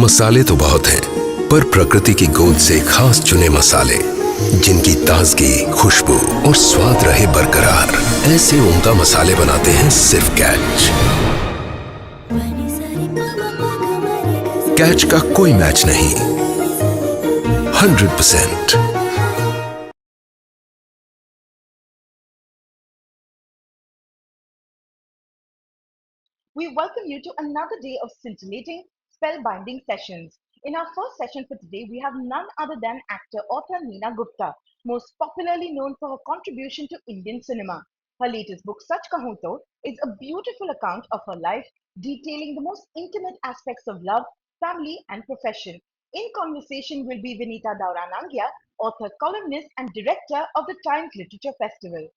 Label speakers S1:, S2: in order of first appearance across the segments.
S1: मसाले तो बहुत हैं, पर प्रकृति की गोद से खास चुने मसाले जिनकी ताजगी, खुशबू और स्वाद रहे बरकरार, ऐसे उम्दा मसाले बनाते हैं सिर्फ कैच। कैच का कोई मैच नहीं, 100%।
S2: We welcome you to another day of scintillating, spellbinding sessions. In our first session for today, we have none other than actor author Neena Gupta, most popularly known for her contribution to Indian cinema. Her latest book, Sach Kahun, is a beautiful account of her life, detailing the most intimate aspects of love, family, and profession. In conversation will be Vinita Dauranangia, author, columnist, and director of the Times Literature Festival.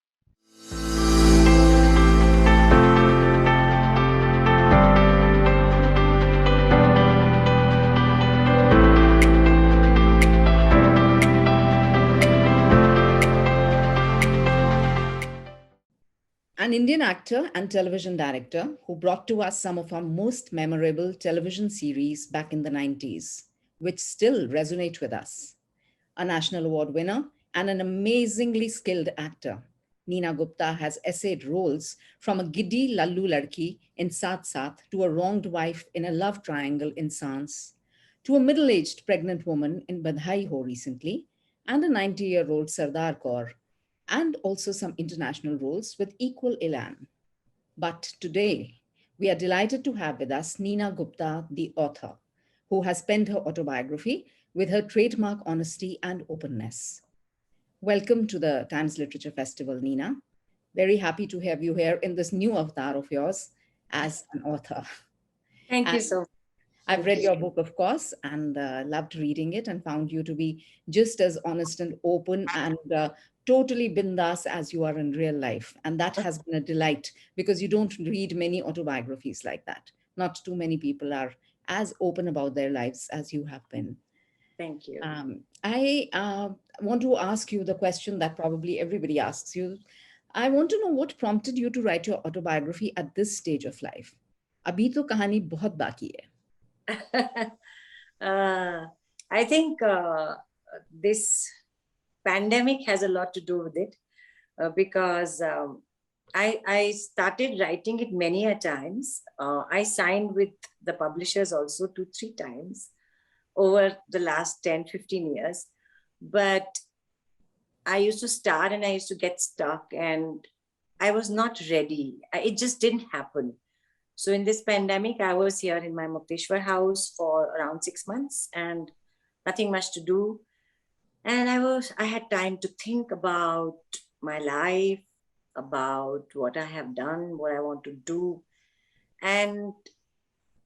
S3: An Indian actor and television director who brought to us some of our most memorable television series back in the 90s, which still resonate with us. A national award winner and an amazingly skilled actor, Neena Gupta has essayed roles from a giddy lallu ladki in Saath Saath to a wronged wife in a love triangle in Sans, to a middle-aged pregnant woman in Badhai Ho recently, and a 90-year-old Sardar Kaur, and also some international roles with equal elan. But today, we are delighted to have with us Neena Gupta, the author, who has penned her autobiography with her trademark honesty and openness. Welcome to the Times Literature Festival, Neena. Very happy to have you here in this new avatar of yours as an author.
S4: Thank you so much.
S3: I've read your book, of course, and loved reading it and found you to be just as honest and open and totally bindas as you are in real life. And that has been a delight because you don't read many autobiographies like that. Not too many people are as open about their lives as you have been.
S4: Thank you.
S3: I want to ask you the question that probably everybody asks you. I want to know what prompted you to write your autobiography at this stage of life. Abhi to kahani bahut baki hai.
S4: I think this pandemic has a lot to do with it because I started writing it many a times. I signed with the publishers also 2-3 times over the last 10-15 years. But I used to start and I used to get stuck and I was not ready. It just didn't happen. So in this pandemic, I was here in my Mukteshwar house for around 6 months and nothing much to do. And I had time to think about my life, about what I have done, what I want to do. And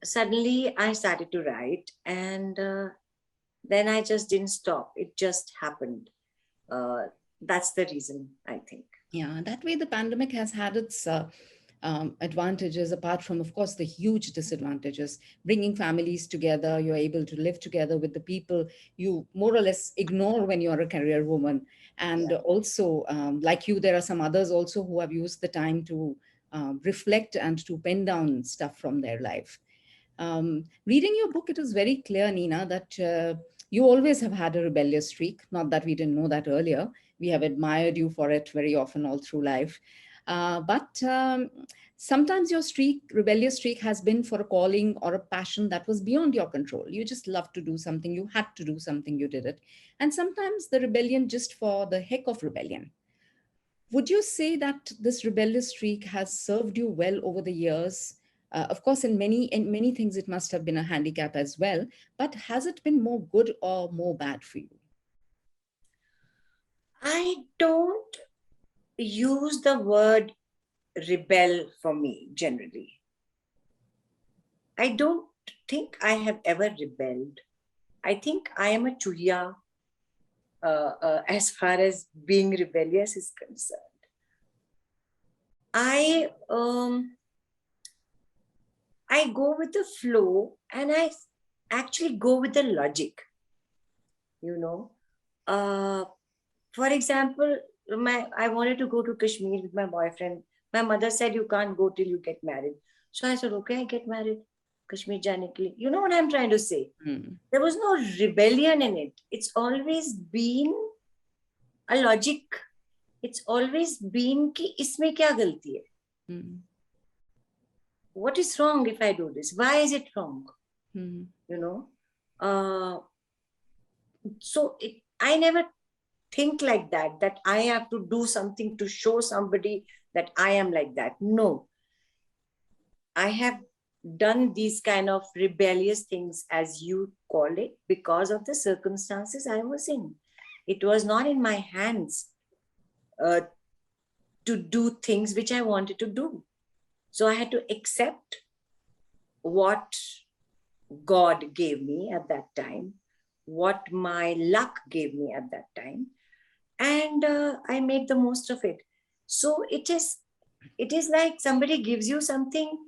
S4: suddenly I started to write and then I just didn't stop. It just happened. That's the reason, I think.
S3: Yeah, that way the pandemic has had its advantages, apart from, of course, the huge disadvantages. Bringing families together, you're able to live together with the people you more or less ignore when you're a career woman. And also, like you, there are some others also who have used the time to reflect and to pen down stuff from their life. Reading your book, it is very clear, Neena, that you always have had a rebellious streak. Not that we didn't know that earlier. We have admired you for it very often all through life. But sometimes your rebellious streak has been for a calling or a passion that was beyond your control. You just loved to do something, you had to do something, you did it. And sometimes the rebellion just for the heck of rebellion. Would you say that this rebellious streak has served you well over the years? Of course, in many things, it must have been a handicap as well. But has it been more good or more bad for you?
S4: I don't use the word rebel for me generally. I don't think I have ever rebelled. I think I am a chuya as far as being rebellious is concerned. I go with the flow and I actually go with the logic, you know. For example, I wanted to go to Kashmir with my boyfriend. My mother said, you can't go till you get married. So I said, okay, I get married. Kashmir जाने के लिए. You know what I'm trying to say?
S3: Hmm.
S4: There was no rebellion in it. It's always been a logic. It's always been कि इसमें क्या गलती है?
S3: Hmm.
S4: What is wrong if I do this? Why is it wrong?
S3: Hmm.
S4: You know? So I never think like that I have to do something to show somebody that I am like that. No. I have done these kind of rebellious things, as you call it, because of the circumstances I was in. It was not in my hands to do things which I wanted to do. So I had to accept what God gave me at that time, what my luck gave me at that time, and I made the most of it. So it is like somebody gives you something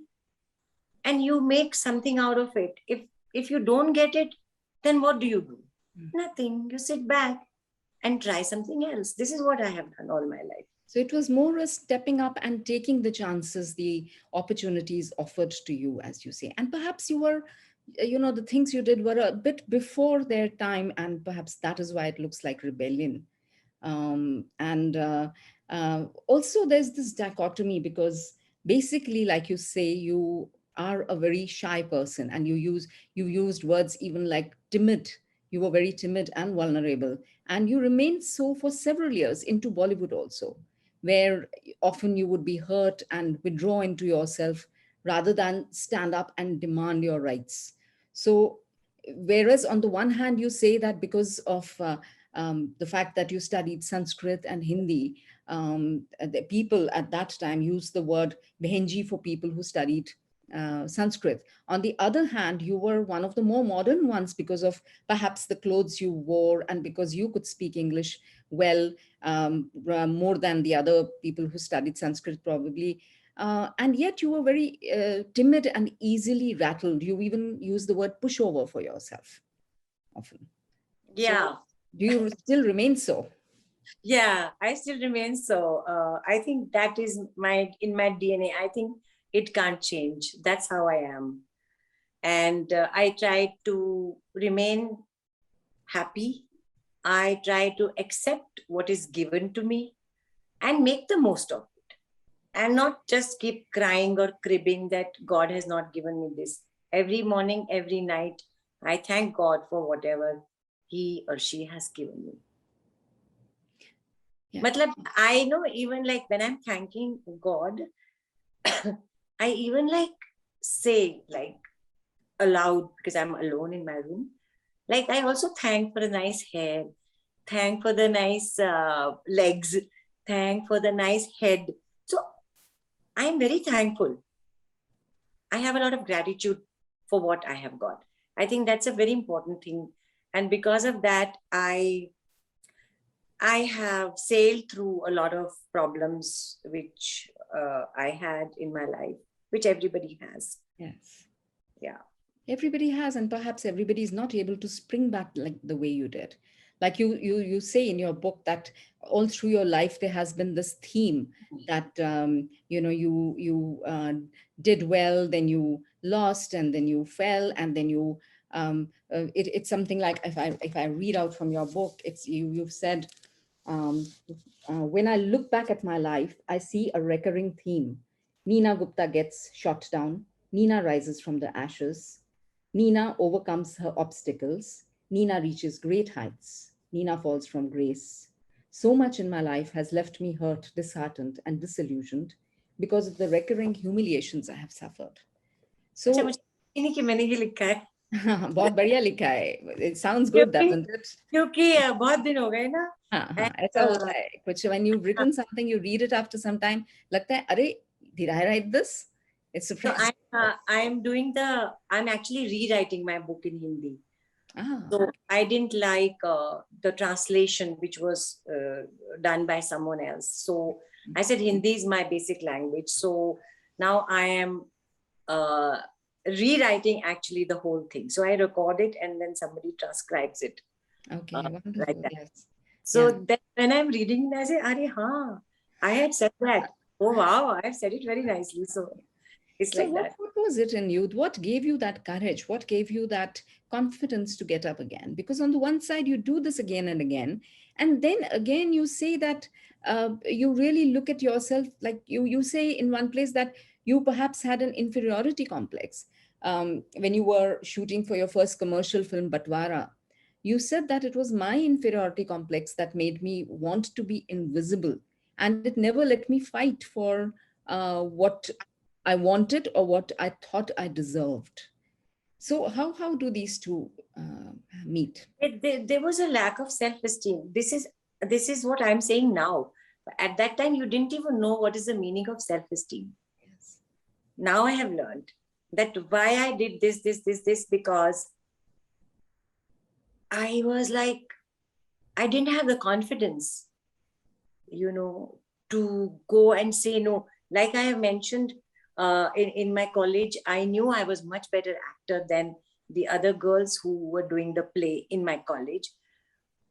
S4: and you make something out of it. If you don't get it, then what do you do? Nothing. You sit back and try something else. This is what I have done all my life.
S3: So it was more a stepping up and taking the chances, the opportunities offered to you, as you say. And perhaps you were, the things you did were a bit before their time, and perhaps that is why it looks like rebellion. And also there's this dichotomy, because basically, like you say, you are a very shy person, and you used words even like timid. You were very timid and vulnerable, and you remained so for several years into Bollywood also, where often you would be hurt and withdraw into yourself rather than stand up and demand your rights. So whereas on the one hand you say that because of the fact that you studied Sanskrit and Hindi, the people at that time used the word behenji for people who studied Sanskrit. On the other hand, you were one of the more modern ones because of perhaps the clothes you wore, and because you could speak English well, more than the other people who studied Sanskrit probably. And yet you were very timid and easily rattled. You even use the word pushover for yourself often.
S4: Yeah.
S3: So do you still remain so?
S4: Yeah, I still remain so. I think that is in my DNA. I think it can't change. That's how I am. And I try to remain happy. I try to accept what is given to me and make the most of it. And not just keep crying or cribbing that God has not given me this. Every morning, every night, I thank God for whatever he or she has given me.
S3: Yeah.
S4: Matlab, I know even like when I'm thanking God, I even like say like aloud, because I'm alone in my room. Like I also thank for the nice hair, thank for the nice legs, thank for the nice head. So I'm very thankful. I have a lot of gratitude for what I have got. I think that's a very important thing. And because of that, I have sailed through a lot of problems which I had in my life, which everybody has.
S3: Yes.
S4: Yeah.
S3: Everybody has, and perhaps everybody is not able to spring back like the way you did. Like you say in your book that all through your life there has been this theme that you did well, then you lost, and then you fell, and then it's something like, if I read out from your book, it's you've said, um, when I look back at my life, I see a recurring theme. Neena Gupta gets shot down. Neena rises from the ashes. Neena overcomes her obstacles. Neena reaches great heights. Neena falls from grace. So much in my life has left me hurt, disheartened, and disillusioned because of the recurring humiliations I have suffered. So
S4: अच्छा मुझे नहीं कि मैंने ये लिखा है
S3: बहुत बढ़िया लिखा है. It sounds good, doesn't it?
S4: क्योंकि बहुत दिन हो गए ना.
S3: हाँ, ऐसा होता है कुछ. When you've written something, you read it after some time, लगता है अरे did I write this? It's surprising.
S4: So I'm actually rewriting my book in Hindi. So
S3: Okay.
S4: I didn't like the translation which was done by someone else. So I said Hindi is my basic language. So now I am rewriting actually the whole thing. So I record it and then somebody transcribes it.
S3: Okay, wonderful.
S4: Like that.
S3: Yes.
S4: So
S3: Yeah.
S4: then when I'm reading it, I say, Are, haan, I had said that. Oh wow, I have said it very nicely. So It's
S3: So
S4: like that.
S3: what was it in you? What gave you that courage? What gave you that confidence to get up again? Because on the one side, you do this again and again. And then again, you say that you really look at yourself, like you say in one place that you perhaps had an inferiority complex. When you were shooting for your first commercial film, Batwara, you said that it was my inferiority complex that made me want to be invisible. And it never let me fight for what I wanted or what I thought I deserved. So how do these two meet?
S4: There was a lack of self-esteem. This is what I'm saying now. At that time, you didn't even know what is the meaning of self-esteem.
S3: Yes.
S4: Now I have learned that why I did this, because I was like, I didn't have the confidence, to go and say no. Like I have mentioned, in my college, I knew I was much better actor than the other girls who were doing the play in my college.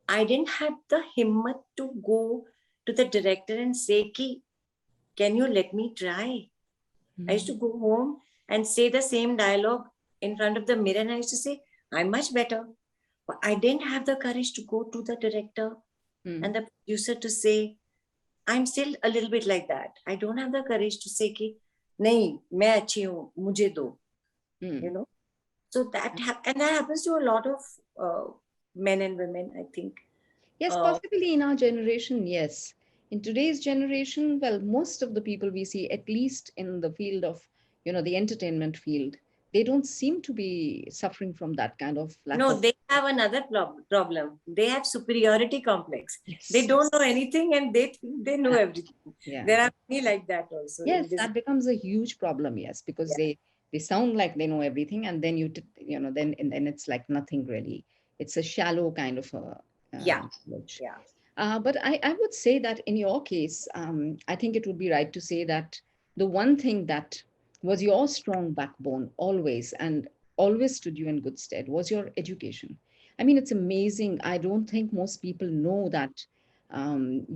S4: I didn't have the himmat to go to the director and say, Ki, can you let me try? I used to go home and say the same dialogue in front of the mirror, and I used to say, I'm much better. But I didn't have the courage to go to the director and the producer to say, I'm still a little bit like that. I don't have the courage to say, Ki, nahi, main achhi hu, mujhe do. So and that happens to a lot of men and women, I think.
S3: Yes, possibly in our generation, yes. In today's generation, well, most of the people we see, at least in the field of, the entertainment field, they don't seem to be suffering from that kind of lack
S4: No,
S3: of.
S4: they have another problem. They have superiority complex. They
S3: Yes.
S4: don't know anything and they think they know everything.
S3: Yeah.
S4: There are many like that also in
S3: Yes,
S4: this.
S3: that becomes a huge problem. Yes, because
S4: Yeah.
S3: they sound like they know everything, and then then it's like nothing really. It's a shallow kind of a
S4: Yeah.
S3: knowledge.
S4: Yeah.
S3: But I would say that in your case, I think it would be right to say that the one thing that was your strong backbone always and always stood you in good stead was your education. I mean, it's amazing. I don't think most people know that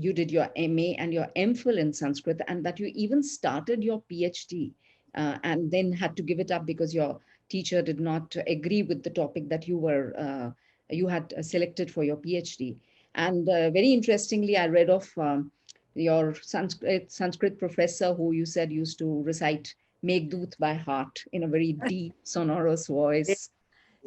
S3: you did your MA and your MPhil in Sanskrit, and that you even started your PhD and then had to give it up because your teacher did not agree with the topic that you had selected for your PhD. And very interestingly, I read of your Sanskrit professor who you said used to recite Meghdut by heart in a very deep, sonorous voice.
S4: Yes.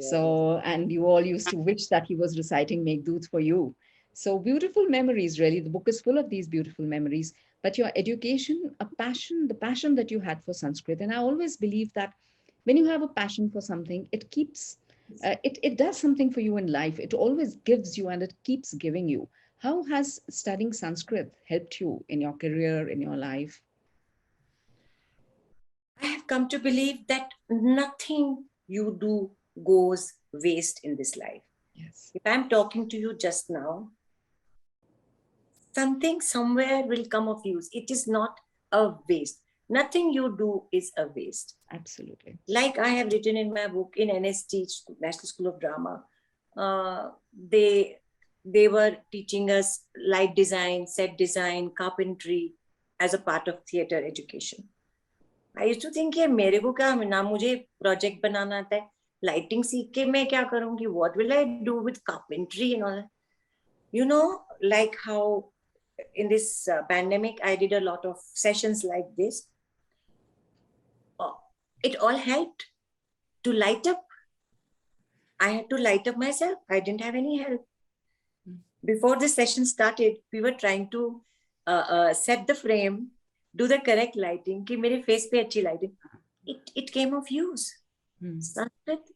S3: So, and you all used to wish that he was reciting Meghdut for you. So beautiful memories, really. The book is full of these beautiful memories. But your education, a passion, the passion that you had for Sanskrit. And I always believe that when you have a passion for something, it keeps it does something for you in life. It always gives you and it keeps giving you. How has studying Sanskrit helped you in your career, in your life?
S4: I have come to believe that nothing you do goes waste in this life.
S3: Yes,
S4: If I'm talking to you just now, something somewhere will come of use. It is not a waste. Nothing you do is a waste.
S3: absolutely.
S4: Like I have written in my book in NST, National School of Drama, they were teaching us light design, set design, carpentry as a part of theater education. I used to think कि मेरे को क्या ना मुझे project बनाना आता है lighting सीख के मैं क्या करूंगी what will I do with carpentry and all that. Like how in this pandemic I did a lot of sessions like this. It all helped to light up. I had to light up myself. I didn't have any help. Before the session started, we were trying to set the frame, do the correct lighting, कि मेरे face पे अच्छी lighting. It came of use. Sanskrit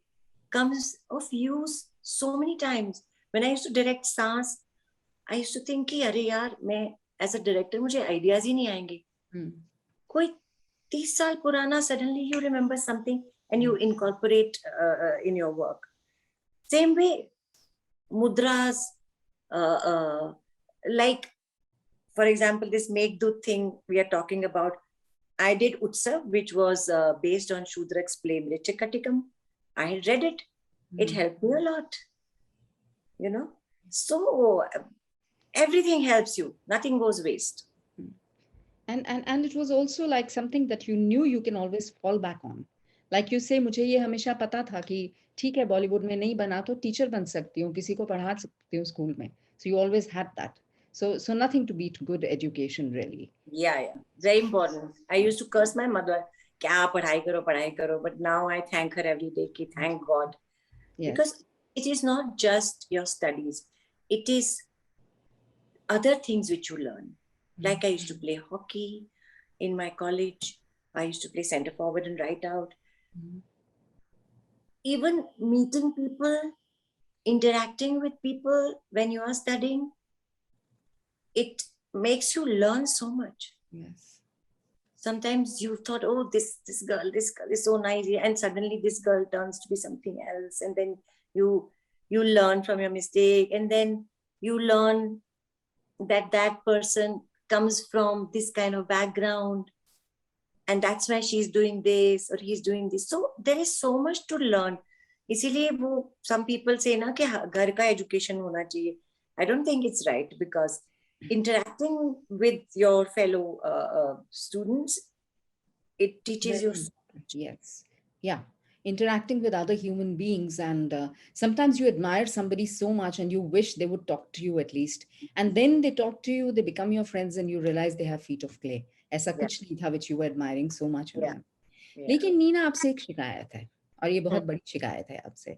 S4: comes of use so many times. When I used to direct Sach, I used to think कि अरे यार मैं as a director मुझे ideas ही नहीं आएंगे. कोई 30 साल पुराना suddenly you remember something and you incorporate in your work. Same way, mudras, like for example, this Meghdut thing we are talking about. I did Utsav, which was based on Shudrak's play Mrichakatikam. I had read it. It helped me a lot. So everything helps you. Nothing goes waste.
S3: And it was also like something that you knew you can always fall back on. Like you say, मुझे ये हमेशा पता था कि ठीक है बॉलीवुड में नहीं बना तो टीचर बन सकती हूँ, किसी को पढ़ा सकती हूँ स्कूल में. So you always had that. So nothing to beat good education really.
S4: Yeah, very important. I used to curse my mother, क्या पढ़ाई करो, but now I thank her every day, कि thank God,
S3: Yes.
S4: because it is not just your studies, it is other things which you learn. Like I used to play hockey in my college. I used to play center forward and right out.
S3: Mhm.
S4: Even meeting people, interacting with people when you are studying, it makes you learn so much.
S3: Yes.
S4: Sometimes you thought, oh, this girl is so nice, and suddenly this girl turns to be something else, and then you learn from your mistake, and then you learn that that person comes from this kind of background, and that's why she's doing this or he's doing this. So there is so much to learn. इसीलिए वो some people say ना कि घर का education होना चाहिए. I don't think it's right, because interacting with your fellow students, it teaches you
S3: Very
S4: so
S3: important.
S4: much.
S3: Yes. Yeah. Interacting with other human beings. And sometimes you admire somebody so much and you wish they would talk to you at least. And then they talk to you, they become your friends, and you realize they have feet of clay. ऐसा
S4: Yeah,
S3: कुछ नहीं था which you were admiring so much in
S4: yeah,
S3: them.
S4: yeah.
S3: लेकिन नीना आपसे एक शिकायत है, और ये
S4: Hmm.
S3: बहुत बड़ी शिकायत है आपसे.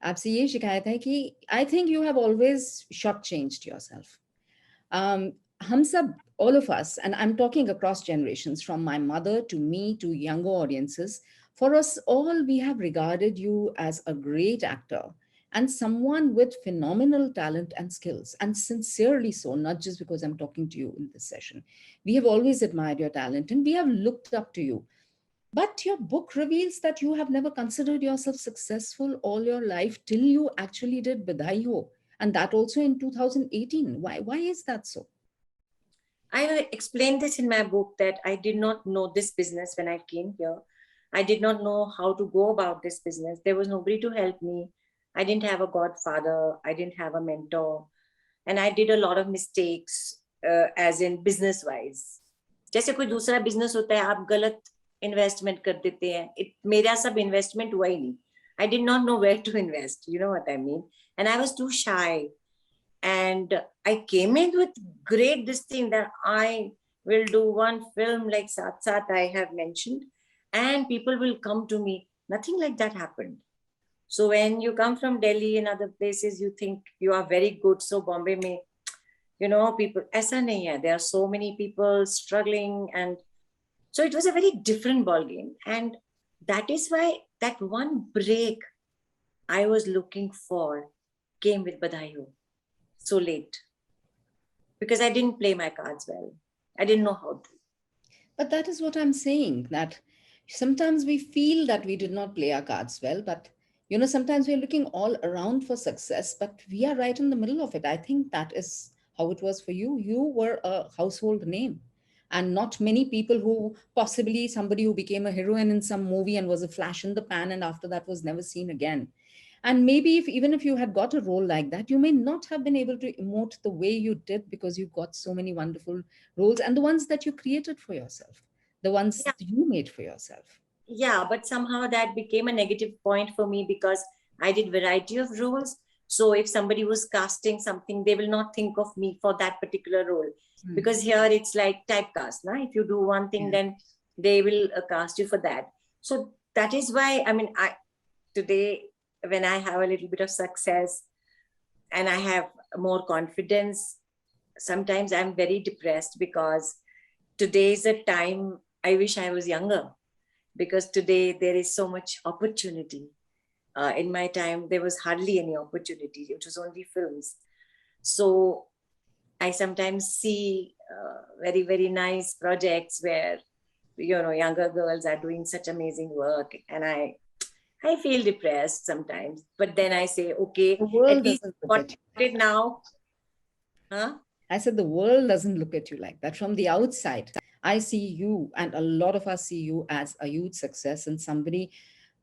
S3: आपसे ये शिकायत है कि I think you have always shortchanged yourself. um, हम सब, all of us, and I'm talking across generations, from my mother to me to younger audiences, for us all, we have regarded you as a great actor and someone with phenomenal talent and skills, and sincerely so, not just because I'm talking to you in this session. We have always admired your talent and we have looked up to you. But your book reveals that you have never considered yourself successful all your life till you actually did Bidhai Ho, and that also in 2018. Why is that so?
S4: I explained this in my book that I did not know this business when I came here. I did not know how to go about this business. There was nobody to help me. I didn't have a godfather. I didn't have a mentor. And I did a lot of mistakes, as in business wise. जैसे कोई दूसरा business होता है, आप गलत investment कर देते हैं. मेरा सब इन्वेस्टमेंट हुआ ही नहीं. I did not know where to invest. You know what I mean? And I was too shy. And I came in with great this thing that I will do one film like Sat Sat I have mentioned, and people will come to me. Nothing like that happened. So when you come from Delhi and other places, you think you are very good. So Bombay may, people, aisa nahi hai. There are so many people struggling, and so it was a very different ball game. And that is why that one break I was looking for came with Badai Ho so late, because I didn't play my cards well. I didn't know how to.
S3: But that is what I'm saying, that sometimes we feel that we did not play our cards well, but sometimes we're looking all around for success, but we are right in the middle of it. I think that is how it was for you. You were a household name. And not many people who, possibly somebody who became a heroine in some movie and was a flash in the pan and after that was never seen again. And maybe if even if you had got a role like that, you may not have been able to emote the way you did because you got so many wonderful roles, and the ones that you created for yourself, the ones
S4: Yeah,
S3: you made for yourself.
S4: yeah, but somehow that became a negative point for me, because I did variety of roles. So if somebody was casting something, they will not think of me for that particular role,
S3: Hmm.
S4: because here it's like typecast. Nah? If you do one thing,
S3: Yeah.
S4: then they will cast you for that. So that is why, I mean, I today, when I have a little bit of success and I have more confidence, sometimes I'm very depressed, because today is a time I wish I was younger, because today there is so much opportunity. In my time, there was hardly any opportunity. It was only films. So I sometimes see very, very nice projects where, younger girls are doing such amazing work. And I feel depressed sometimes. But then I say, okay,
S3: The
S4: at
S3: world
S4: least
S3: doesn't look
S4: what
S3: at you.
S4: I did now, huh?
S3: I said the world doesn't look at you like that. From the outside, I see you, and a lot of us see you as a huge success and somebody,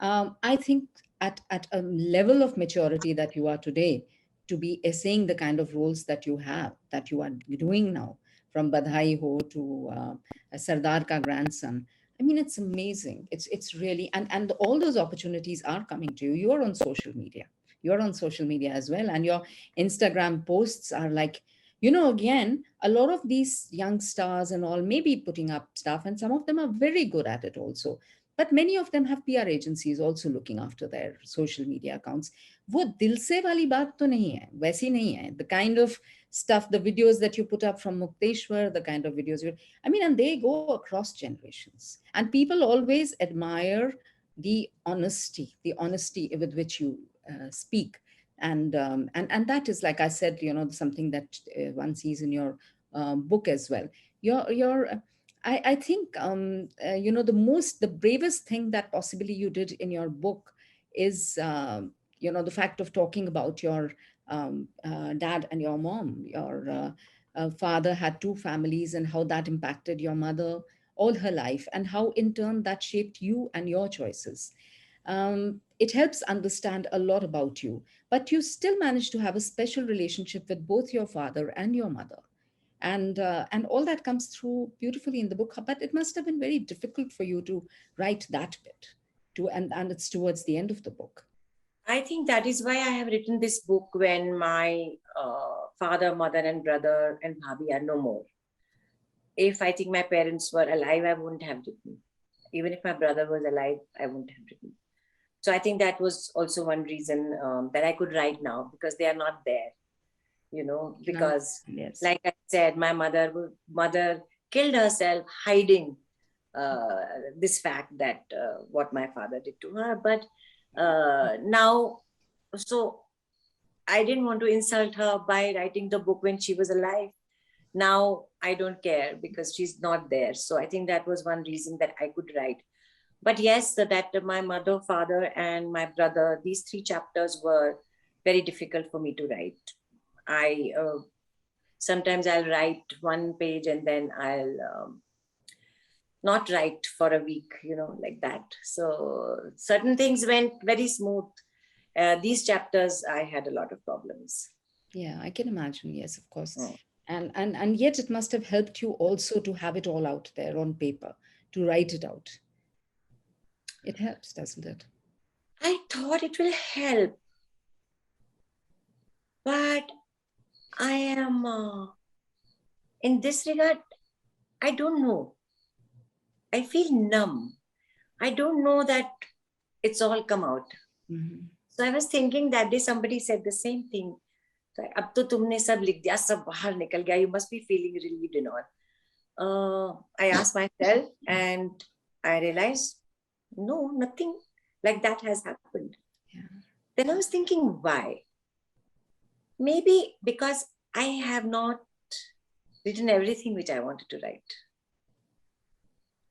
S3: I think, at a level of maturity that you are today, to be essaying the kind of roles that you have, that you are doing now. from Badhai Ho to Sardar Ka grandson. I mean, it's amazing. It's really, and all those opportunities are coming to you. You're on social media. You're on social media as well, and your Instagram posts are like, again, a lot of these young stars and all may be putting up stuff, and some of them are very good at it also. But many of them have PR agencies also looking after their social media accounts. वो दिल से वाली बात तो नहीं है, वैसी नहीं है. The kind of stuff, the videos that you put up from Mukteshwar, the kind of videos I mean, and they go across generations. And people always admire the honesty with which you speak. And that is, like I said, something that one sees in your book as well. I think the bravest thing that possibly you did in your book is the fact of talking about your dad and your mom. Your father had two families, and how that impacted your mother all her life, and how in turn that shaped you and your choices. It helps understand a lot about you, but you still manage to have a special relationship with both your father and your mother. And all that comes through beautifully in the book. But it must have been very difficult for you to write that bit, and it's towards the end of the book.
S4: I think that is why I have written this book when my father, mother, and brother and bhabhi are no more. If I think my parents were alive, I wouldn't have written. Even if my brother was alive, I wouldn't have written. So I think that was also one reason that I could write now, because they are not there, because
S3: Yes.
S4: like I said, my mother killed herself hiding this fact that what my father did to her. But now, so I didn't want to insult her by writing the book when she was alive. Now I don't care because she's not there. So I think that was one reason that I could write. But yes, that my mother, father, and my brother, these 3 chapters were very difficult for me to write. I sometimes I'll write 1 page and then I'll not write for a week, like that. So certain things went very smooth. These chapters, I had a lot of problems.
S3: Yeah, I can imagine. Yes, of course.
S4: Mm.
S3: And yet it must have helped you also to have it all out there on paper, to write it out. It helps, doesn't it?
S4: I thought it will help, but I am, in this regard, I don't know. I feel numb. I don't know that it's all come out.
S3: Mm-hmm.
S4: So I was thinking that day somebody said the same thing. अब तो तुमने सब लिख दिया, सब बाहर निकल गया. You must be feeling relieved and all. I asked myself and I realized, no, nothing like that has happened.
S3: Yeah.
S4: Then I was thinking, why? Maybe because I have not written everything which I wanted to write.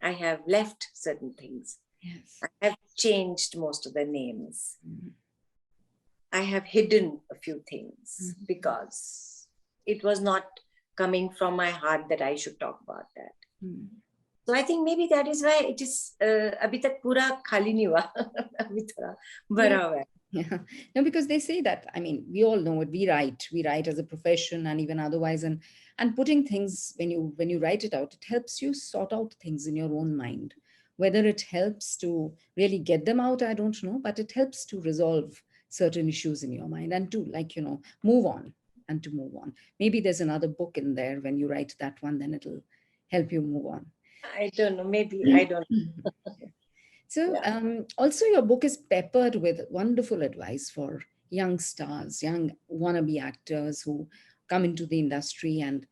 S4: I have left certain things.
S3: Yes.
S4: I have changed most of the names.
S3: Mm-hmm.
S4: I have hidden a few things because it was not coming from my heart that I should talk about that.
S3: Mm-hmm.
S4: So I think maybe that is why it is abhi tak pura khali nahi hua. Abhi thoda bhara hua hai.
S3: Yeah, no, because they say that, I mean, we all know it. We write as a profession and even otherwise, and putting things, when you write it out, it helps you sort out things in your own mind. Whether it helps to really get them out, I don't know, but it helps to resolve certain issues in your mind and to, like, move on and to move on. Maybe there's another book in there. When you write that one, then it'll help you move on.
S4: I don't know, maybe, I don't know.
S3: So
S4: Yeah.
S3: also your book is peppered with wonderful advice for young stars, young wannabe actors who come into the industry. And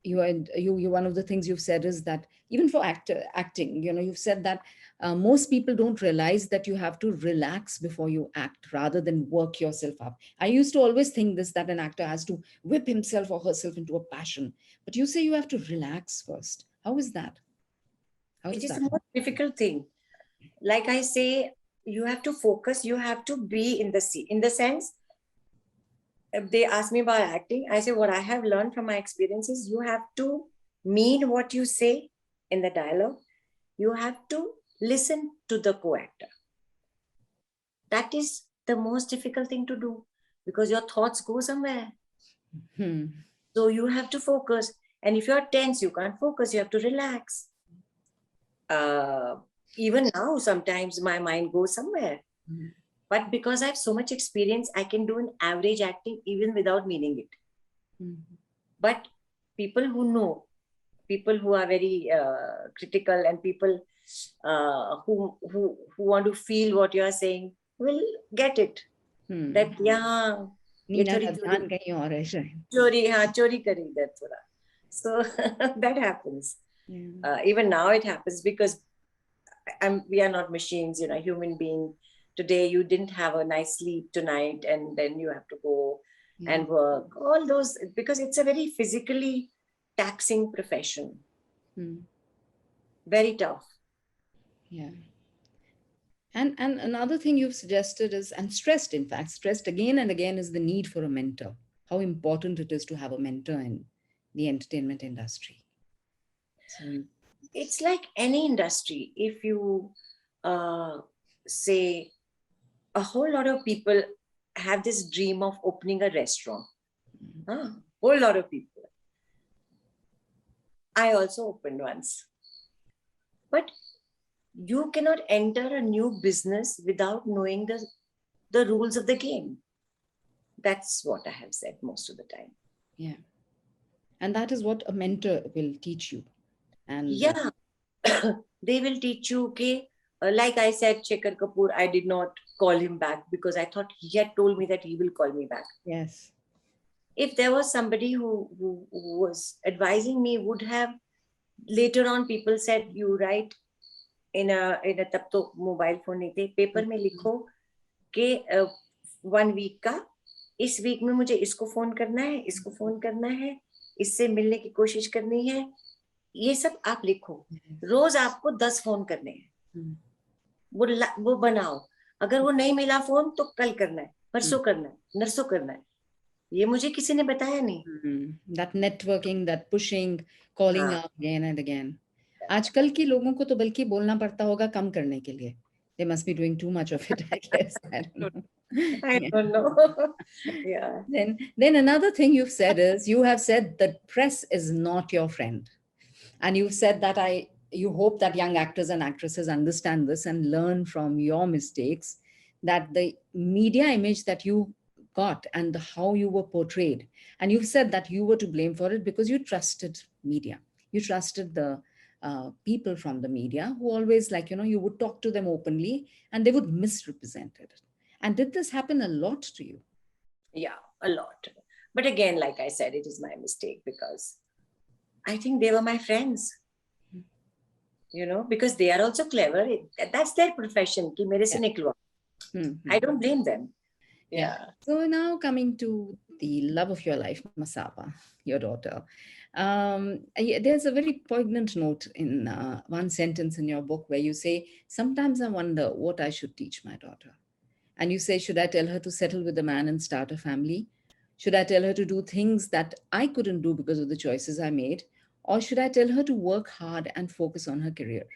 S3: you one of the things you've said is that even for acting, you've said that most people don't realize that you have to relax before you act rather than work yourself up. I used to always think this, that an actor has to whip himself or herself into a passion, but you say you have to relax first. How is that?
S4: It is the most difficult thing. Like I say, you have to focus, you have to be in the scene. In the sense, if they ask me about acting, I say what I have learned from my experiences, you have to mean what you say in the dialogue. You have to listen to the co-actor. That is the most difficult thing to do because your thoughts go somewhere. So you have to focus. And if you're tense, you can't focus, you have to relax. Even now, sometimes my mind goes somewhere.
S3: Mhm.
S4: But because I have so much experience, I can do an average acting even without meaning it.
S3: Mhm.
S4: But people who know, people who are very critical, and people who want to feel what you are saying will get it. That yeah, ये
S3: नीना
S4: थोड़ी
S3: का ध्यान कहीं और है शायद.
S4: चोरी करी इधर थोड़ा. So that happens.
S3: Yeah.
S4: Even now it happens because we are not machines, human being. Today you didn't have a nice sleep tonight, and then you have to go and work. All those, because it's a very physically taxing profession. Very tough.
S3: Yeah. And another thing you've suggested is, and stressed, in fact, stressed again and again, is the need for a mentor. How important it is to have a mentor in the entertainment industry. So
S4: It's like any industry. If you say, a whole lot of people have this dream of opening a restaurant. Whole lot of people. I also opened once. But you cannot enter a new business without knowing the rules of the game. That's what I have said most of the time.
S3: yeah. And that is what a mentor will teach you. And
S4: yeah, they will teach you, okay? Like I said, Shekhar Kapoor, I did not call him back because I thought he had told me that he will call me back.
S3: yes.
S4: If there was somebody who was advising me, would have later on people said, you write in a तब तो mobile phone नहीं थे, paper में लिखो कि 1 week का, इस week में मुझे इसको फोन करना है, इसको फोन करना है, इससे मिलने की कोशिश करनी है, ये सब आप लिखो. रोज आपको 10 फोन करने हैं. वो बनाओ. अगर वो नहीं मिला फोन तो कल करना है, परसों करना है, नरसों करना है. ये मुझे किसी ने बताया नहीं.
S3: That networking, that pushing, calling up again and again. आजकल के लोगों को तो बल्कि बोलना पड़ता होगा कम करने के लिए. They must be doing too much of it, I guess. I don't know.
S4: I don't know. Yeah.
S3: Then another thing you've said is, you have said that press is not your friend. And you've said that you hope that young actors and actresses understand this and learn from your mistakes, that the media image that you got and how you were portrayed, and you've said that you were to blame for it because you trusted media. You trusted the people from the media who always, like, you would talk to them openly and they would misrepresent it. And did this happen a lot to you?
S4: Yeah, a lot. But again, like I said, it is my mistake because I think they were my friends. Because they are also clever. That's their profession. Ki mere se niklo. I don't blame them. Yeah.
S3: So now coming to the love of your life, Masaba, your daughter. There's a very poignant note in one sentence in your book where you say, sometimes I wonder what I should teach my daughter. And you say, should I tell her to settle with a man and start a family? Should I tell her to do things that I couldn't do because of the choices I made? Or should I tell her to work hard and focus on her career?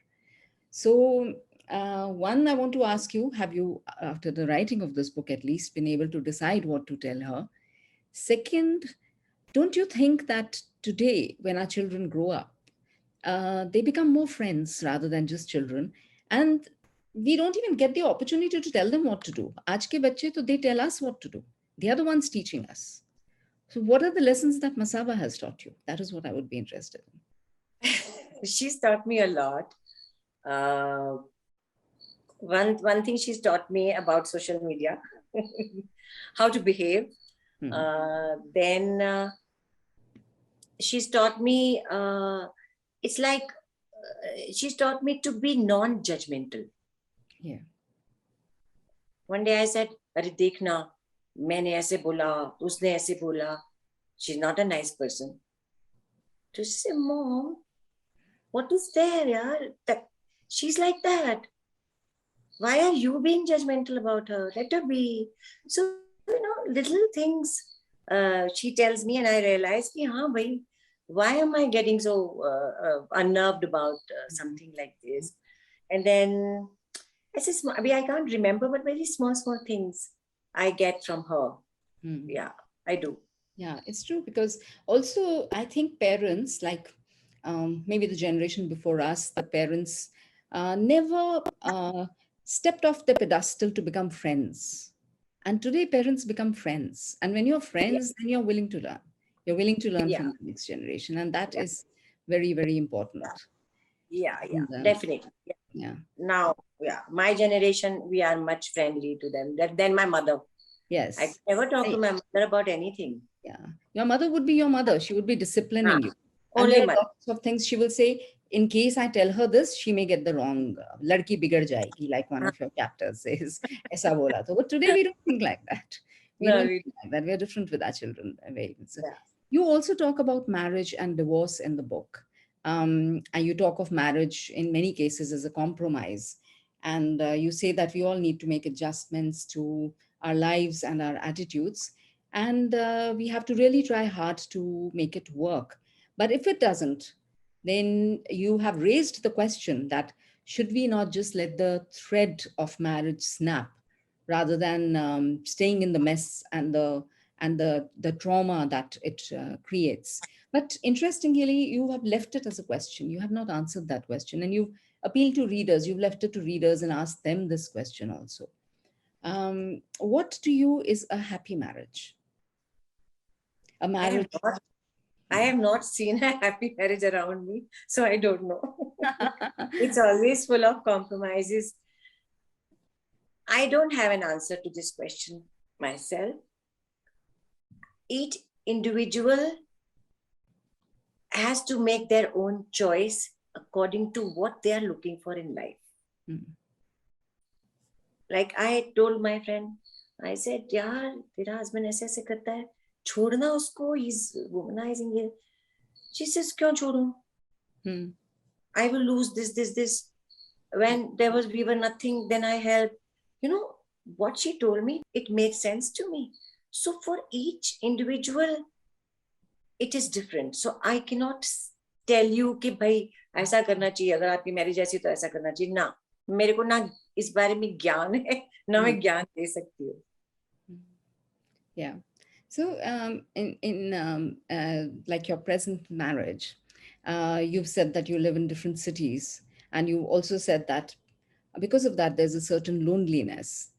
S3: So, one, I want to ask you, have you, after the writing of this book at least, been able to decide what to tell her? Second, don't you think that today, when our children grow up, they become more friends rather than just children? And we don't even get the opportunity to tell them what to do. Aaj ke bacche to they tell us what to do. They are the ones teaching us. So what are the lessons that Masaba has taught you? That is what I would be interested in.
S4: She's taught me a lot. One thing she's taught me about social media, how to behave. Then she's taught me, it's like, she's taught me to be non-judgmental.
S3: Yeah.
S4: One day I said, "Arey dekhna, maine aise bola, usne aise bola." She's not a nice person. To say, "Mom, what is there, yaar? She's like that. Why are you being judgmental about her? Let her be." So, little things she tells me, and I realize, why am I getting so unnerved about something like this? And then I can't remember, but very small things I get from her. Yeah, I do.
S3: Yeah, it's true because also I think parents, like maybe the generation before us, the parents never stepped off the pedestal to become friends. And today parents become friends. And when you're
S4: Yeah,
S3: friends, then you're willing to learn. You're willing to learn
S4: yeah,
S3: from the next generation. And that
S4: yeah,
S3: is very, very important.
S4: yeah, yeah,
S3: And
S4: definitely. Yeah.
S3: yeah,
S4: Now, yeah, my generation, we are much friendly to them than my mother. I
S3: yes.
S4: never talk to
S3: I,
S4: my mother about anything.
S3: Yeah. Your mother would be your mother. She would be
S4: Ah,
S3: disciplining you. And there
S4: only
S3: are
S4: mother.
S3: lots of things she will say. In case I tell her this, she may get the wrong. Ladki bigar jayegi, like one
S4: Ah,
S3: of your chapters says. Aisa bola tha. But today we don't think like that. We
S4: no,
S3: don't think like that. We are different with our children. So
S4: yeah.
S3: you also talk about marriage and divorce in the book. And you talk of marriage in many cases as a compromise. And you say that we all need to make adjustments to our lives and our attitudes, and we have to really try hard to make it work. But if it doesn't, then you have raised the question that should we not just let the thread of marriage snap rather than staying in the mess and the trauma that it creates. But interestingly, you have left it as a question. You have not answered that question, and you've appealed to readers. You've left it to readers and asked them this question also. What to you is a happy marriage? A
S4: I have
S3: marriage.
S4: not, I have not seen a happy marriage around me, so I don't know. It's always full of compromises. I don't have an answer to this question myself. Each individual has to make their own choice according to what they are looking for in life.
S3: Mm,
S4: Like I told my friend, I said, यार तेरा husband ऐसे ऐसे करता है, छोड़ना उसको, he's womanizing it. She says, क्यों छोड़ूं?
S3: mm,
S4: I will lose this. When we were nothing, then I helped. You know, what she told me, it made sense to me. So for each individual, it is different. So I cannot tell you कि भाई ऐसा करना चाहिए, अगर आपकी marriage ऐसी तो ऐसा करना चाहिए ना. मेरे को ना इस बारे में ज्ञान है, ना मैं
S3: mm,
S4: ज्ञान दे सकती हूँ.
S3: mm. Yeah. So, in like your present marriage, you've said that you live in different cities, and you also said that because of that, there's a certain loneliness.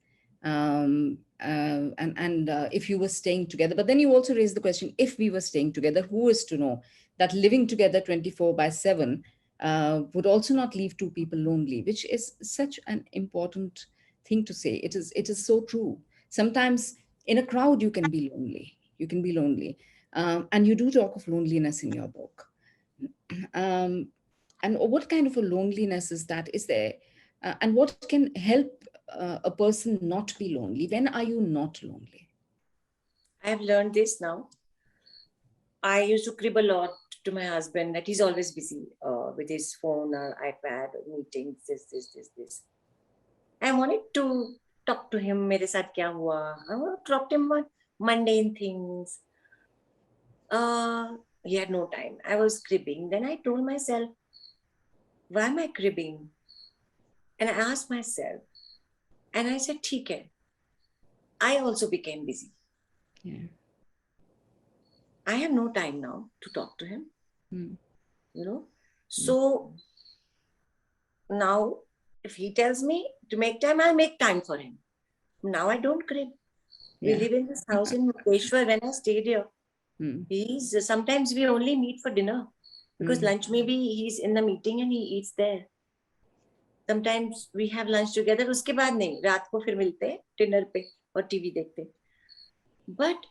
S3: And if you were staying together, but then you also raised the question: if we were staying together, who is to know that living together 24/7 would also not leave two people lonely, which is such an important thing to say. It is so true. Sometimes in a crowd you can be lonely. You can be lonely, and you do talk of loneliness in your book. um, and what kind of a loneliness is that? Is there, and what can help a person not be lonely? When are you not lonely?
S4: I have learned this now. I used to crib a lot to my husband that he's always busy with his phone or iPad or meetings, this. I wanted to talk to him, मेरे साथ क्या हुआ? I want to talk to him about mundane things. He had no time. I was cribbing. Then I told myself, why am I cribbing? And I asked myself, and I said, ठीक है. I also became busy.
S3: Yeah.
S4: I have no time now to talk to him,
S3: Mm.
S4: you know. So now, if he tells me to make time, I'll make time for him. Now I don't crib. We
S3: Yeah.
S4: live in this house in Mukeshwar. When I stayed here,
S3: Mm.
S4: he's sometimes we only meet for dinner because
S3: Mm.
S4: lunch maybe he's in the meeting and he eats there. Sometimes we have lunch together. उसके बाद नहीं, रात को फिर मिलते हैं dinner पे और टीवी देखते. But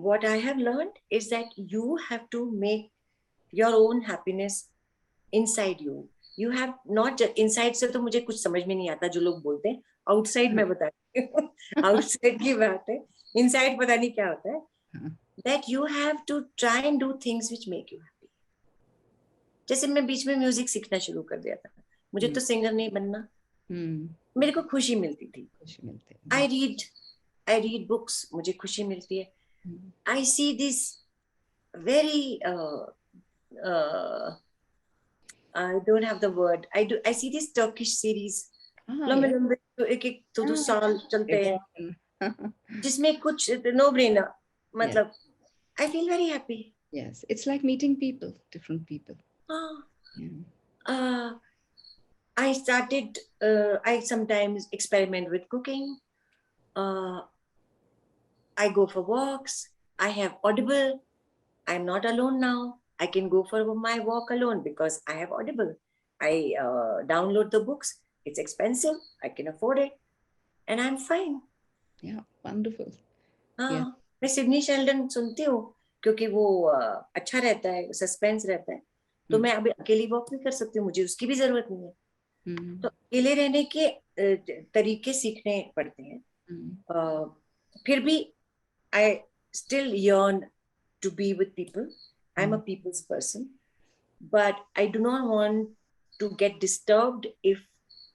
S4: what I have learned is that you have to make your own happiness inside you. You have not just inside से तो मुझे कुछ समझ में नहीं आता जो लोग बोलते हैं. Outside मैं बताती हूँ. Outside की बात है. Inside पता नहीं क्या होता है. That you have to try and do things which make you happy. जैसे मैं बीच में म्यूजिक सीखना शुरू कर दिया था. मुझे तो सिंगर नहीं बनना. मेरे को खुशी मिलती थी. I read books. मुझे खुशी मिलती है. I see this very I don't have the word. I see this Turkish series. लंबे लंबे एक एक दो साल चलते हैं. जिसमें कुछ no brainer. matlab, I feel very happy.
S3: Yes, it's like meeting people, different people.
S4: Ah,
S3: Yeah.
S4: I sometimes experiment with cooking. I go for walks. I have Audible. I'm not alone now. I can go for my walk alone because I have Audible. I download the books. It's expensive. I can afford it. And I'm fine.
S3: Yeah, wonderful.
S4: हाँ, मैं Sidney Sheldon सुनती हूँ क्योंकि वो अच्छा रहता है, suspense रहता है, तो मैं अभी अकेली वॉक भी कर सकती हूँ, मुझे उसकी भी जरूरत नहीं है. तो अकेले रहने के तरीके सीखने पड़ते हैं. फिर भी I still yearn to be with people. I'm a people's person, but I do not want to get disturbed if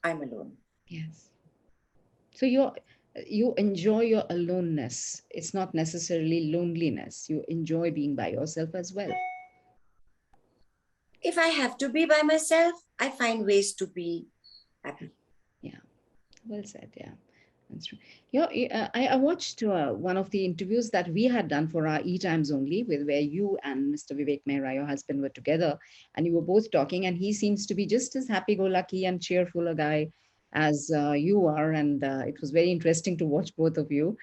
S4: I'm alone.
S3: Yes. So you enjoy your aloneness. It's not necessarily loneliness. You enjoy being by yourself as well.
S4: If I have to be by myself, I find ways to be happy.
S3: Yeah, well said. Yeah, that's true. I watched one of the interviews that we had done for our E Times Only, with where you and Mr. Vivek Mehra, your husband, were together, and you were both talking. And he seems to be just as happy-go-lucky and cheerful a guy as you are, and it was very interesting to watch both of you.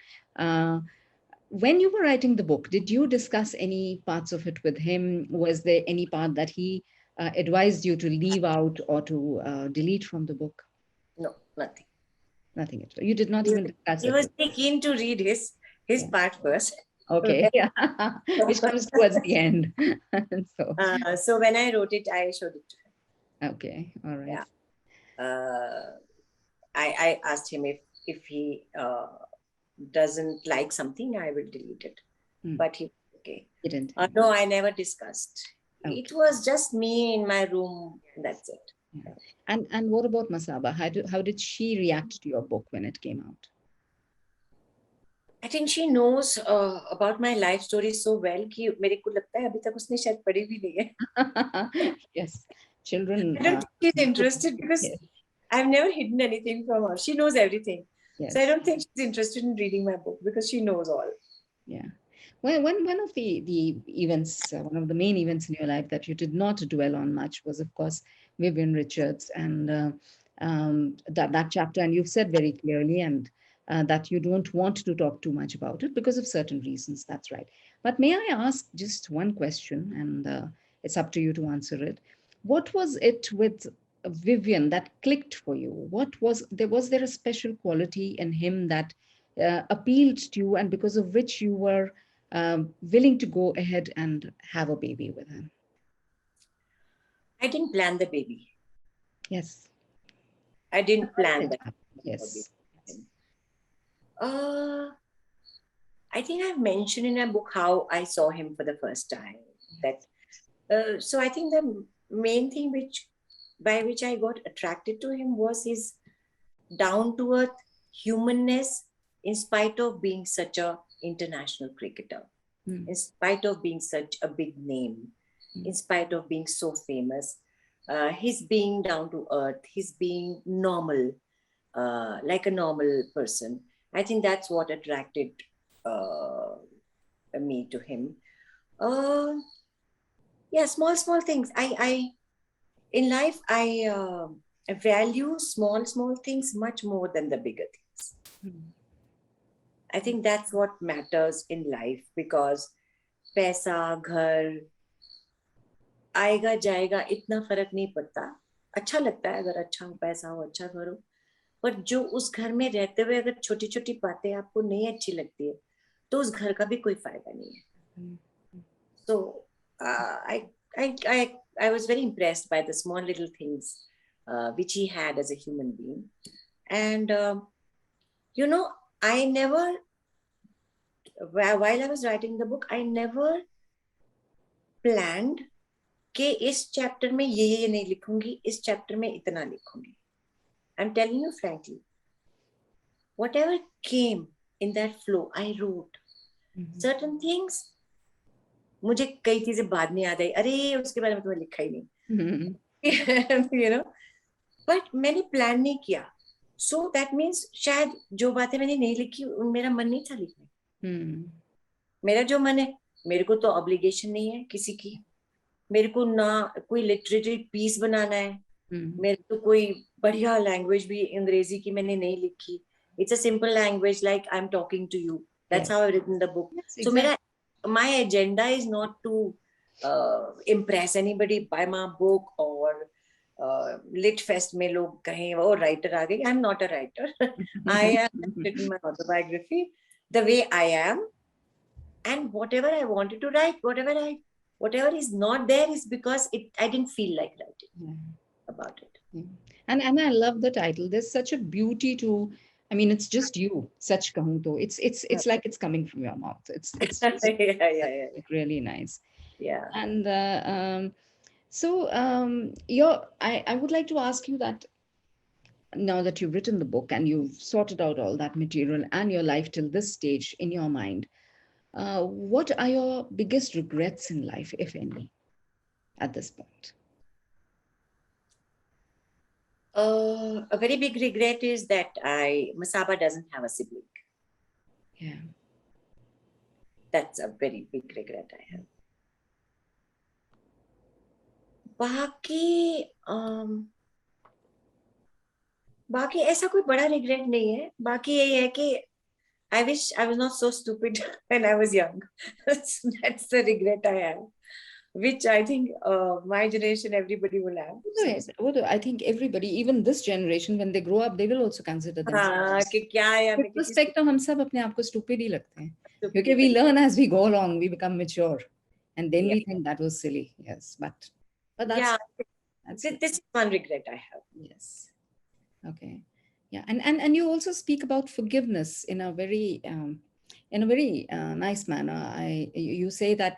S3: When you were writing the book, did you discuss any parts of it with him? Was there any part that he advised you to leave out or to delete from the book?
S4: No, nothing.
S3: Nothing at all. You did not even discuss
S4: He
S3: it.
S4: was very keen to read his part first.
S3: Okay, yeah. Which comes towards the end.
S4: So when I wrote it, I showed it to him.
S3: Okay, all right.
S4: Yeah. I asked him if he doesn't like something, I will delete it. But he okay.
S3: He didn't.
S4: No, I never discussed.
S3: Okay.
S4: It was just me in my room. That's it.
S3: Yeah. And what about Masaba? How did she react to your book when it came out?
S4: I think she knows about my life story so well कि मेरे को लगता है अभी तक उसने शायद पढ़ी भी नहीं है.
S3: Yes, children.
S4: I don't think she's interested because I've never hidden anything from her. She knows everything. Yes. So I don't think she's interested in reading my book because she knows all.
S3: Yeah. Well, one of the events, one of the main events in your life that you did not dwell on much was, of course, Vivian Richards and that chapter. And you've said very clearly that you don't want to talk too much about it because of certain reasons. That's right. But may I ask just one question, and it's up to you to answer it. What was it with Vivian that clicked for you? Was there a special quality in him that appealed to you, and because of which you were willing to go ahead and have a baby with him?
S4: I didn't plan the baby.
S3: Yes.
S4: I didn't plan that.
S3: Yes.
S4: I think I've mentioned in a book how I saw him for the first time. So I think the main thing by which I got attracted to him was his down-to-earth humanness, in spite of being such an international cricketer, in spite of being such a big name, in spite of being so famous. His being down to earth, his being normal, like a normal person. I think that's what attracted me to him. Yeah, small things. In life, I value small things much more than the bigger things. I think that's what matters in life, because पैसा, घर, आएगा जाएगा इतना फर्क नहीं पड़ता. अच्छा लगता है अगर अच्छा पैसा हो, अच्छा घर हो, पर जो उस घर में रहते हुए अगर छोटी छोटी बातें आपको नहीं अच्छी लगती है तो उस घर का भी कोई फायदा नहीं है. So I was very impressed by the small little things which he had as a human being. And I never, while I was writing the book, I never planned कि इस चैप्टर में ये नहीं लिखूंगी, इस चैप्टर में इतना लिखूंगी. I'm telling you frankly, whatever came in that flow, I wrote. Certain things, मुझे कई चीजें बाद में याद आई, अरे उसके बारे में तो मैं लिखा ही नहीं. But मैंने प्लान नहीं किया. So that means शायद जो बातें मैंने नहीं लिखी, मेरा मन नहीं था लिखने. मेरा जो मन है, मेरे को तो ऑब्लिगेशन नहीं है किसी की, मेरे को ना कोई लिटरेरी पीस बनाना है, मेरे को कोई बढ़िया लैंग्वेज भी अंग्रेजी की मैंने नहीं लिखी. It's a simple language, like I am talking to you. That's how I written the book.
S3: Yes,
S4: so
S3: exactly.
S4: मेरा my agenda is not to impress anybody by my book or lit fest में लोग कहें वो writer आ गई. I am not a writer. I have written my autobiography the way I am, and whatever I wanted to write, whatever is not there is because I didn't feel like writing
S3: Yeah.
S4: about it.
S3: And I love the title. There's such a beauty to. I mean, it's just you, Sach Kahun to. It's like it's coming from your mouth. It's just
S4: Yeah.
S3: like really nice.
S4: Yeah.
S3: And so I would like to ask you that now that you've written the book and you've sorted out all that material and your life till this stage in your mind, what are your biggest regrets in life, if any, at this point?
S4: A very big regret is that Masaba doesn't have a sibling.
S3: Yeah.
S4: That's a very big regret I have. बाकी ऐसा कोई बड़ा regret नहीं है. बाकी यही है कि I wish I was not so stupid when I was young. That's the regret I have, which I think my generation, everybody will have.
S3: Yes, I think everybody, even this generation, when they grow up, they will also consider themselves.
S4: कि क्या है,
S3: With respect to हम सब अपने आप को stupid ही लगते हैं, क्योंकि we learn as we go along, we become mature, and then we think that was silly. Yes, but that's
S4: this is one regret I have.
S3: Yes. Okay. Yeah, and you also speak about forgiveness in a very nice manner. You say that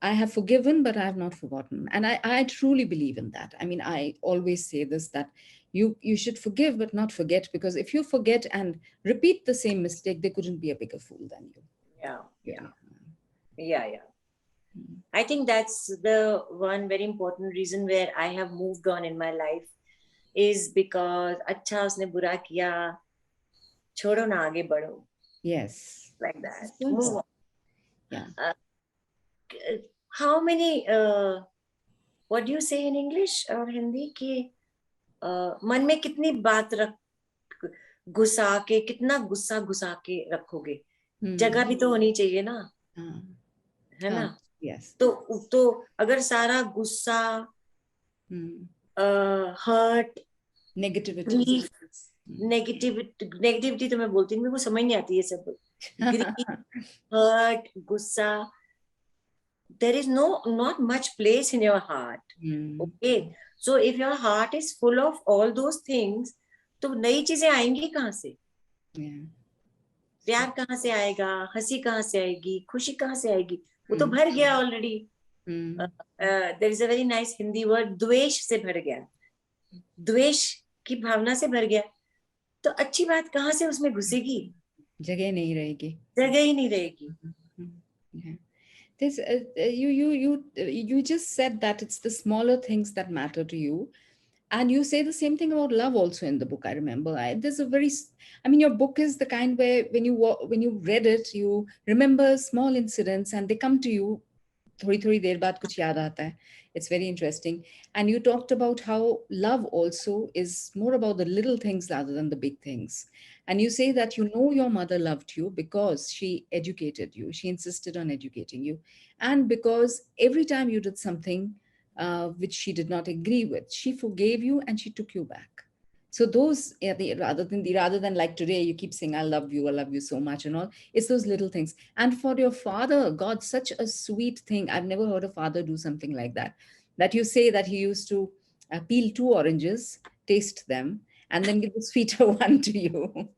S3: I have forgiven, but I have not forgotten, and I truly believe in that. I mean, I always say this, that you should forgive but not forget, because if you forget and repeat the same mistake, there couldn't be a bigger fool than you.
S4: Yeah. I think that's the one very important reason where I have moved on in my life, is because अच्छा उसने बुरा किया, छोड़ो ना आगे बढ़ो.
S3: Yes.
S4: Like that.
S3: So
S4: Move on.
S3: Yeah.
S4: How many what do you say in English or Hindi कि मन में कितनी बात घुसा के, कितना गुस्सा घुसा के रखोगे. जगह भी तो होनी चाहिए ना, है ना.
S3: Yes.
S4: तो अगर सारा गुस्सा, हर्ट,
S3: नेगेटिविटी
S4: तो मैं बोलती हूँ, मेरे को समझ नहीं आती ये सब. हर्ट, गुस्सा, there is not much place in your heart. Okay, so if your heart is full of all those things, तो नई चीजें आएंगी कहाँ से? प्यार कहाँ से आएगा, हंसी कहाँ से आएगी, खुशी कहाँ से आएगी? वो तो भर गया already. There is a very nice Hindi word, द्वेष से भर गया. द्वेष की भावना से भर गया, तो अच्छी बात कहाँ से उसमें घुसेगी?
S3: जगह नहीं रहेगी.
S4: जगह ही नहीं रहेगी.
S3: This you just said that it's the smaller things that matter to you, and you say the same thing about love also in the book. I remember I mean, your book is the kind where when you read it, you remember small incidents and they come to you. थोड़ी देर बाद कुछ याद आता है. It's very interesting. And you talked about how love also is more about the little things rather than the big things. And you say that your mother loved you because she educated you. She insisted on educating you. And because every time you did something which she did not agree with, she forgave you and she took you back. So those, rather than like today, you keep saying, I love you so much and all, it's those little things. And for your father, God, such a sweet thing. I've never heard a father do something like that. That you say that he used to peel 2 oranges, taste them, and then give the sweeter one to you.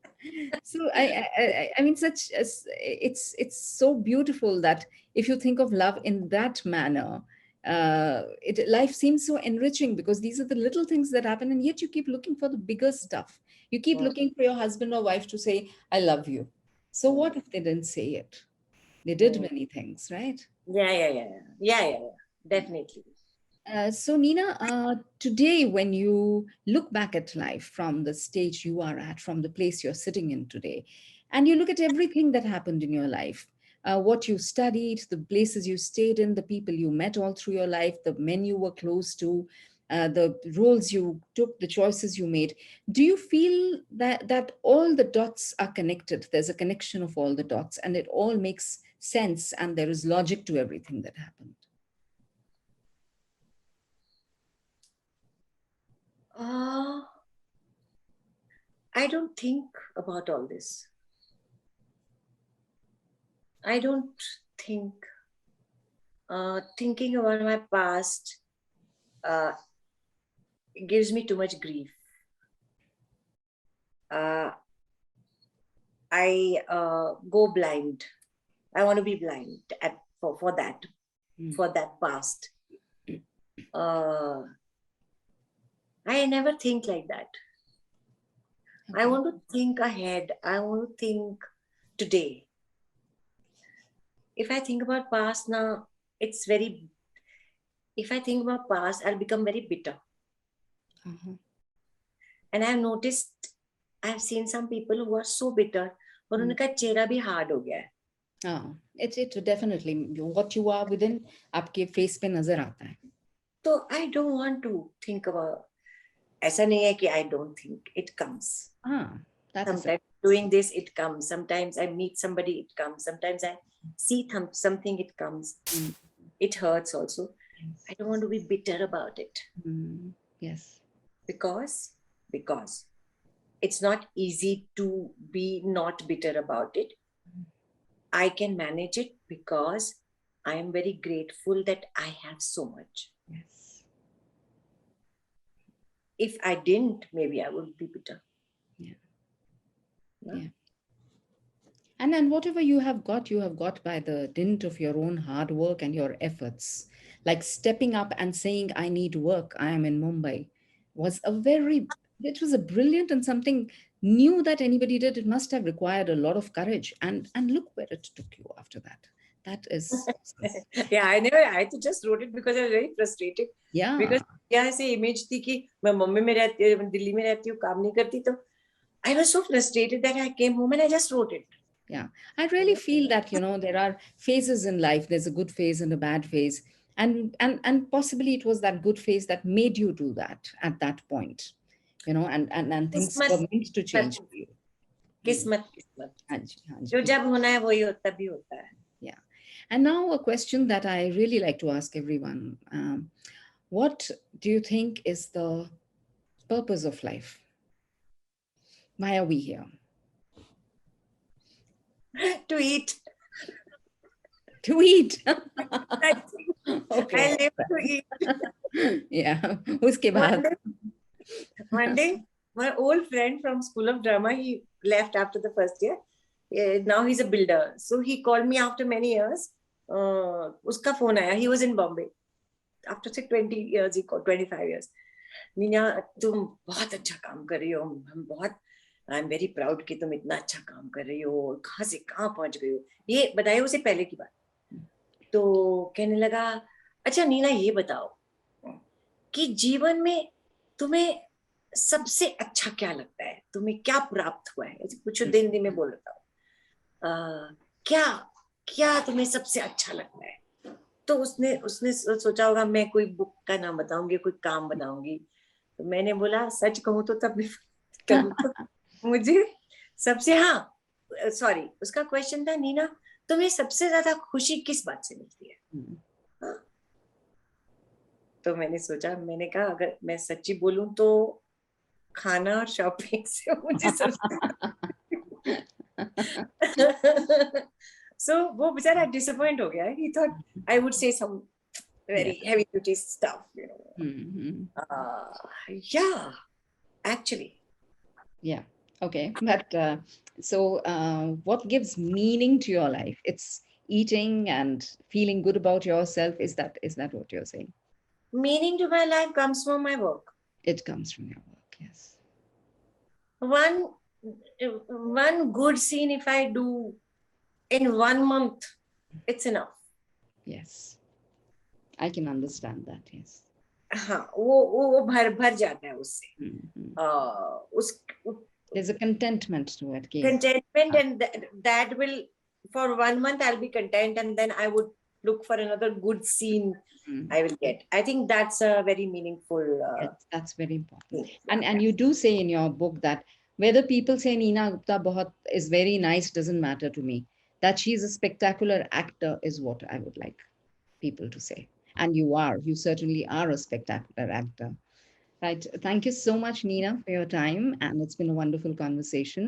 S3: So I mean, it's so beautiful that if you think of love in that manner, life seems so enriching, because these are the little things that happen, and yet you keep looking for the bigger stuff. You keep looking for your husband or wife to say, I love you. So what if they didn't say it? They did many things, right?
S4: Yeah, definitely.
S3: So Neena, today when you look back at life from the stage you are at, from the place you're sitting in today, and you look at everything that happened in your life, what you studied, the places you stayed in, the people you met all through your life, the men you were close to, the roles you took, the choices you made. Do you feel that all the dots are connected? There's a connection of all the dots, and it all makes sense, and there is logic to everything that happened?
S4: I don't think about all this. I don't think, thinking about my past it gives me too much grief. I go blind. I want to be blind for that past. I never think like that. Okay. I want to think ahead. I want to think today. If I think about past now, if I think about past, I'll become very bitter. And I've noticed, I've seen some people who are so bitter, और उनका चेहरा भी hard हो गया है.
S3: It definitely, what you are within, आपके face पे नजर आता है.
S4: So I don't want to think about. ऐसा नहीं है कि I don't think, it comes. Sometimes doing this, it comes. Sometimes I meet somebody, it comes. Sometimes I see something, it comes. It hurts also. Yes. I don't want to be bitter about it.
S3: Yes.
S4: Because it's not easy to be not bitter about it. I can manage it because I am very grateful that I have so much.
S3: Yes.
S4: If I didn't, maybe I would be bitter.
S3: Yeah. And then whatever you have got by the dint of your own hard work and your efforts. Like stepping up and saying, I need work, I am in Mumbai, it was a brilliant and something new that anybody did. It must have required a lot of courage. And look where it took you after that. That is...
S4: Yeah, I just wrote it because I was very frustrated.
S3: Yeah.
S4: Because yeah, ऐसे image थी कि मैं मुंबई में रहती हूँ, दिल्ली में रहती हूँ, काम नहीं करती, तो I was so frustrated that I came home and I just wrote it.
S3: Yeah, I really feel that, there are phases in life. There's a good phase and a bad phase. And possibly it was that good phase that made you do that at that point, and things were meant to change for you.
S4: Kismat. जो जब होना है वही तभी होता है.
S3: Yeah. And now a question that I really like to ask everyone. What do you think is the purpose of life? Why are we here?
S4: To eat.
S3: To eat.
S4: Okay. I live to eat.
S3: Yeah. Uske baad.
S4: One day, my old friend from School of Drama, he left after the first year. Now he's a builder. So he called me after many years. Uska phone aaya. He was in Bombay. After 20 years, he called, 25 years. Neena, तुम बहुत अच्छा काम कर रही हो. I'm very proud कि तुम इतना अच्छा काम कर रही हो. कहाँ से कहाँ पहुँच गई हो. ये बताइए उसे पहले की बात. तो कहने लगा, अच्छा नीना ये बताओ कि जीवन में तुम्हें सबसे अच्छा क्या लगता है, तुम्हें क्या प्राप्त हुआ है, ऐसे कुछ दिन में बोल रहा हूँ, क्या तुम्हें सबसे अच्छा लगता है. तो उसने सोचा होगा मैं कोई बुक का नाम बताऊंगी, कोई काम बताऊंगी. तो मैंने बोला सच कहूँ तो तब मुझे सबसे उसका क्वेश्चन था, नीना तुम्हें सबसे ज्यादा खुशी किस बात से मिलती है. तो मैंने सोचा, मैंने कहा अगर मैं सच्ची बोलूं तो खाना और शॉपिंग से मुझे सबसे so वो बेचारा डिसअपॉइंट हो गया. He thought I would say some very heavy duty stuff, Yeah, actually.
S3: Yeah. Okay. But so what gives meaning to your life? It's eating and feeling good about yourself. Is that what you're saying?
S4: Meaning to my life comes from my work.
S3: It comes from your work, yes.
S4: One good scene if I do in 1 month, it's enough.
S3: Yes. I can understand that, yes.
S4: हाँ, वो भर जाता है उससे.
S3: There's a contentment to it.
S4: Contentment, and that will for 1 month, I'll be content, and then I would look for another good scene I will get. I think that's a very meaningful
S3: Yes, that's very important.
S4: thing.
S3: And you do say in your book that whether people say Neena Gupta bahut is very nice doesn't matter to me. That she's a spectacular actor is what I would like people to say. And you are. You certainly are a spectacular actor. Right. Thank you so much, Neena, for your time. And it's been a wonderful conversation.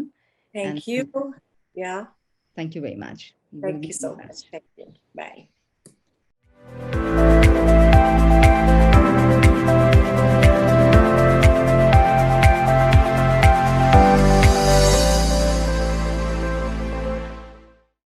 S3: And
S4: Thank you. Yeah.
S3: thank you very much. We'll
S4: Thank
S3: be
S4: you
S3: in
S4: so much.
S3: touch.
S4: Thank you. Bye.